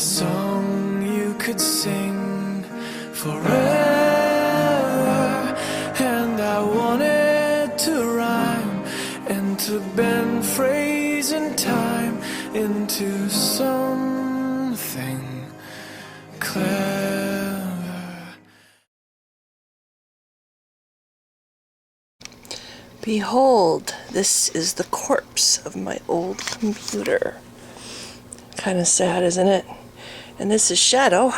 song you could sing forever, and I wanted to rhyme and to bend phrase and time into something clever. Behold, this is the corpse of my old computer. Kind of sad, isn't it? And this is Shadow,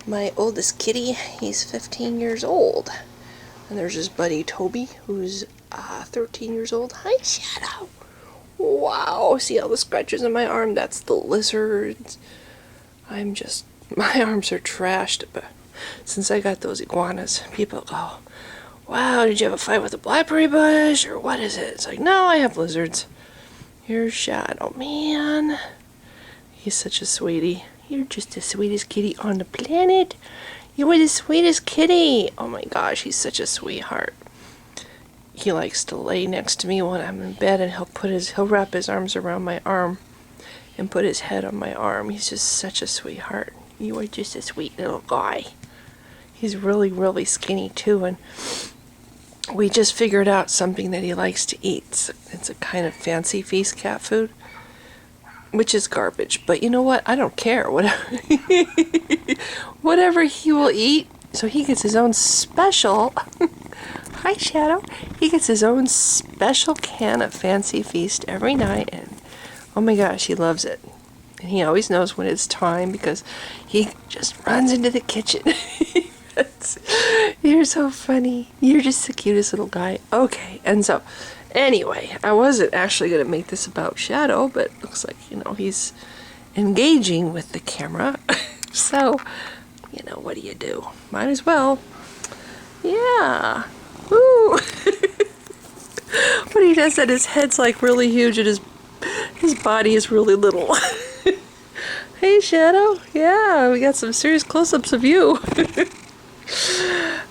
my oldest kitty. He's 15 years old. And there's his buddy Toby, who's 13 years old. Hi, Shadow. Wow, see all the scratches on my arm? That's the lizards. My arms are trashed, but since I got those iguanas, people go, wow, did you have a fight with a blackberry bush, or what is it? It's like, no, I have lizards. Here's Shadow, man. He's such a sweetie. You're just the sweetest kitty on the planet. You were the sweetest kitty. Oh my gosh, he's such a sweetheart. He likes to lay next to me when I'm in bed, and he'll wrap his arms around my arm and put his head on my arm. He's just such a sweetheart. You are just a sweet little guy. He's really, really skinny too, and we just figured out something that he likes to eat. It's a kind of fancy feast cat food, which is garbage. But you know what? I don't care. Whatever he will eat. So he gets his own special. Hi, Shadow. He gets his own special can of Fancy Feast every night, and oh my gosh, he loves it. And he always knows when it's time because he just runs into the kitchen. You're so funny. You're just the cutest little guy. Okay, and so, anyway, I wasn't actually going to make this about Shadow, but it looks like, he's engaging with the camera. So, what do you do? Might as well. Yeah. Woo! When he does that, his head's like really huge and his body is really little. Hey, Shadow. Yeah, we got some serious close-ups of you.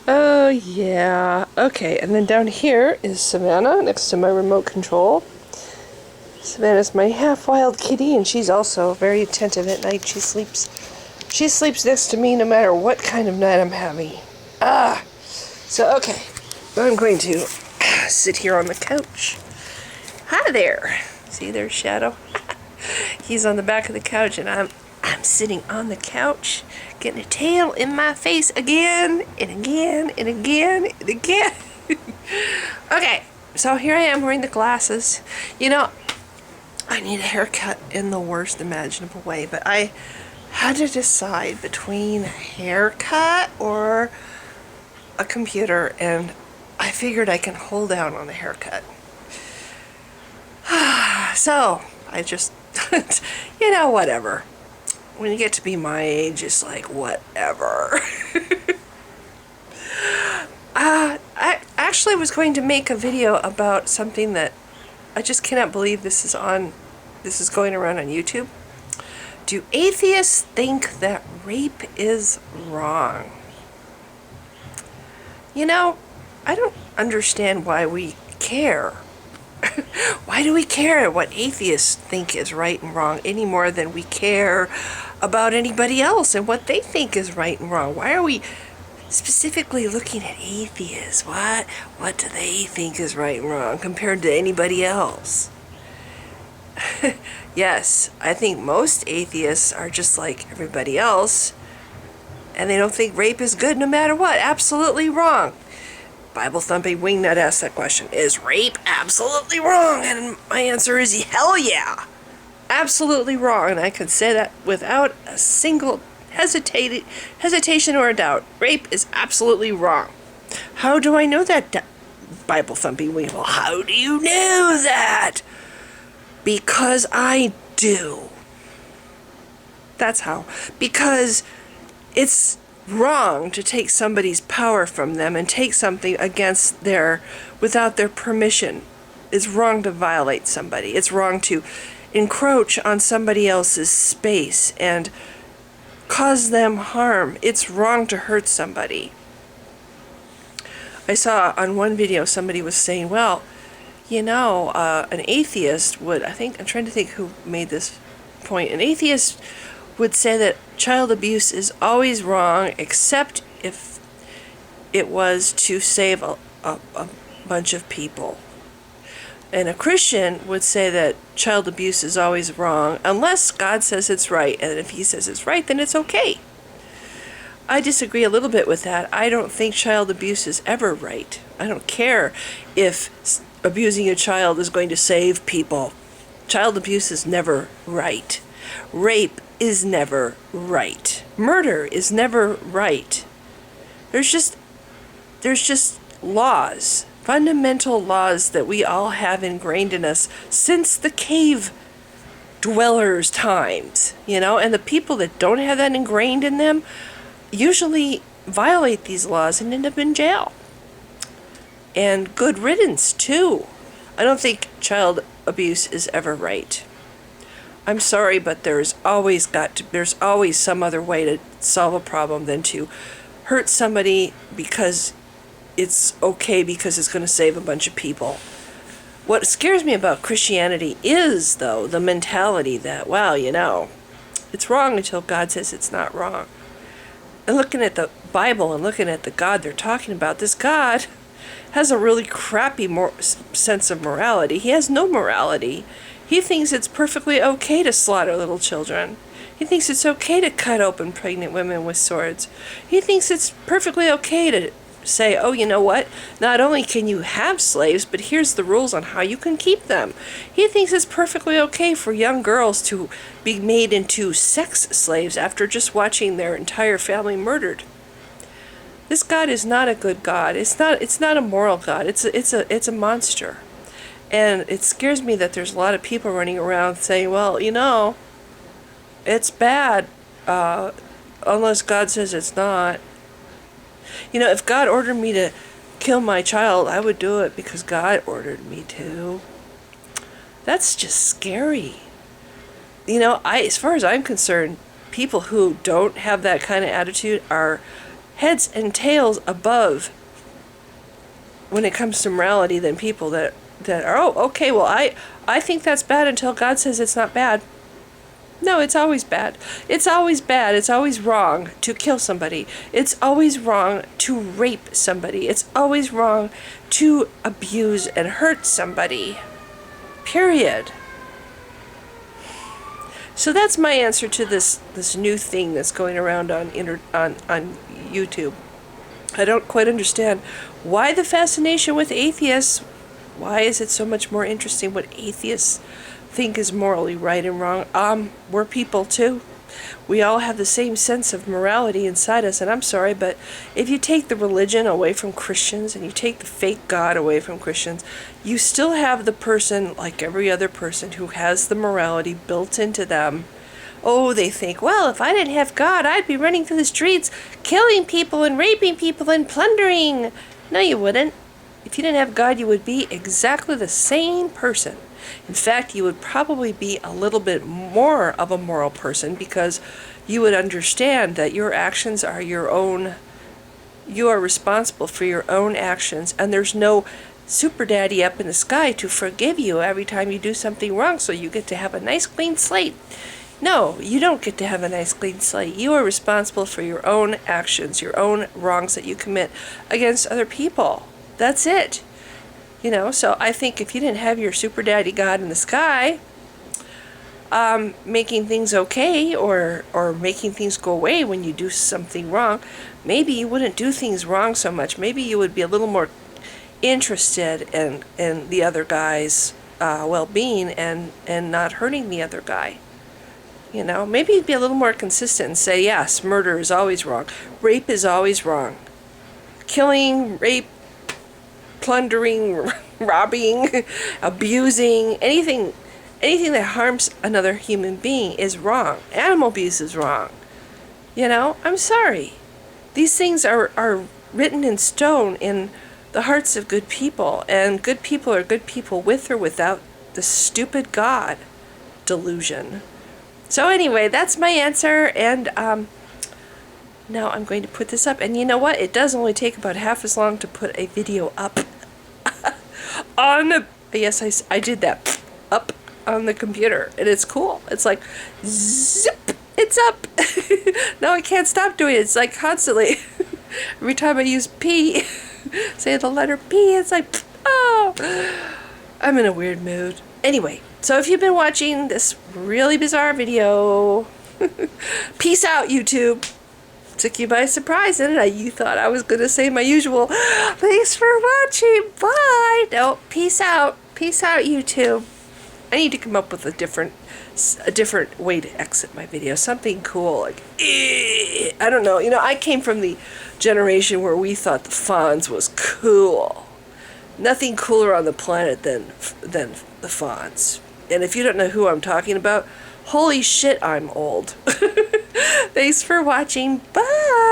Oh, yeah. Okay, and then down here is Savannah next to my remote control. Savannah's my half-wild kitty, and she's also very attentive at night. She sleeps next to me no matter what kind of night I'm having. So, okay. I'm going to sit here on the couch. Hi there. See, there's Shadow. He's on the back of the couch, and I'm sitting on the couch, getting a tail in my face again, and again, and again, and again. Okay, so here I am wearing the glasses. I need a haircut in the worst imaginable way, but I had to decide between a haircut or a computer, and I figured I can hold out on the haircut. So, I just, whatever. When you get to be my age, it's like, whatever. I actually was going to make a video about something that I just cannot believe this is going around on YouTube. Do atheists think that rape is wrong? I don't understand why we care. Why do we care what atheists think is right and wrong any more than we care about anybody else and what they think is right and wrong? Why are we specifically looking at atheists? What do they think is right and wrong compared to anybody else? Yes, I think most atheists are just like everybody else, and they don't think rape is good no matter what. Absolutely wrong. Bible thumping wingnut asked that question. Is rape absolutely wrong? And my answer is hell yeah. Absolutely wrong. And I can say that without a single hesitation or a doubt. Rape is absolutely wrong. How do I know that, Bible thumping wingnut? Well, how do you know that? Because I do. That's how. Because it's wrong to take somebody's power from them and take something without their permission. It's wrong to violate somebody. It's wrong to encroach on somebody else's space and cause them harm. It's wrong to hurt somebody. I saw on one video somebody was saying, well, an atheist would, I'm trying to think who made this point. An atheist would say that child abuse is always wrong, except if it was to save a bunch of people. And a Christian would say that child abuse is always wrong, unless God says it's right. And if he says it's right, then it's okay. I disagree a little bit with that. I don't think child abuse is ever right. I don't care if abusing a child is going to save people. Child abuse is never right. Rape is never right. Murder is never right. There's just laws, fundamental laws that we all have ingrained in us since the cave dwellers' times, and the people that don't have that ingrained in them usually violate these laws and end up in jail. And good riddance, too. I don't think child abuse is ever right. I'm sorry, but there's always some other way to solve a problem than to hurt somebody because it's okay, because it's going to save a bunch of people. What scares me about Christianity is, though, the mentality that, it's wrong until God says it's not wrong. And looking at the Bible and looking at the God they're talking about, this God has a really crappy sense of morality. He has no morality. He thinks it's perfectly okay to slaughter little children. He thinks it's okay to cut open pregnant women with swords. He thinks it's perfectly okay to say, oh, you know what? Not only can you have slaves, but here's the rules on how you can keep them. He thinks it's perfectly okay for young girls to be made into sex slaves after just watching their entire family murdered. This God is not a good God. It's not a moral God. It's a monster. And it scares me that there's a lot of people running around saying, well, it's bad, unless God says it's not. If God ordered me to kill my child, I would do it because God ordered me to. That's just scary. As far as I'm concerned, people who don't have that kind of attitude are heads and tails above when it comes to morality than people that are, oh, okay, well, I think that's bad until God says it's not bad. No, it's always bad. It's always bad. It's always wrong to kill somebody. It's always wrong to rape somebody. It's always wrong to abuse and hurt somebody. Period. So that's my answer to this new thing that's going around on YouTube. I don't quite understand why the fascination with atheists. Why is it so much more interesting what atheists think is morally right and wrong? We're people too. We all have the same sense of morality inside us, and I'm sorry, but if you take the religion away from Christians and you take the fake God away from Christians, you still have the person, like every other person, who has the morality built into them. Oh, they think, well, if I didn't have God, I'd be running through the streets, killing people and raping people and plundering. No, you wouldn't. If you didn't have God, you would be exactly the same person. In fact, you would probably be a little bit more of a moral person because you would understand that your actions are your own. You are responsible for your own actions, and there's no super daddy up in the sky to forgive you every time you do something wrong, so you get to have a nice clean slate. No, you don't get to have a nice clean slate. You are responsible for your own actions, your own wrongs that you commit against other people. That's it. So I think if you didn't have your super daddy God in the sky, making things okay or making things go away when you do something wrong, maybe you wouldn't do things wrong so much. Maybe you would be a little more interested in the other guy's well-being and not hurting the other guy. Maybe you'd be a little more consistent and say, yes, murder is always wrong. Rape is always wrong. Killing, rape, plundering, robbing, abusing, anything that harms another human being is wrong. Animal abuse is wrong. I'm sorry. These things are written in stone in the hearts of good people, and good people are good people with or without the stupid God delusion. So anyway, that's my answer, and now I'm going to put this up. And you know what? It does only take about half as long to put a video up. Yes, I did that. Up on the computer, and it's cool. It's like, zip, it's up. No, I can't stop doing it. It's like constantly. Every time I use P, say the letter P, it's like, oh, I'm in a weird mood. Anyway, so if you've been watching this really bizarre video, peace out, YouTube. Took you by surprise, didn't I? You thought I was going to say my usual, thanks for watching, bye. No, peace out. Peace out, YouTube. I need to come up with a different way to exit my video. Something cool, like, I don't know. You know, I came from the generation where we thought the Fonz was cool. Nothing cooler on the planet than the Fonz. And if you don't know who I'm talking about, holy shit, I'm old. Thanks for watching. Bye.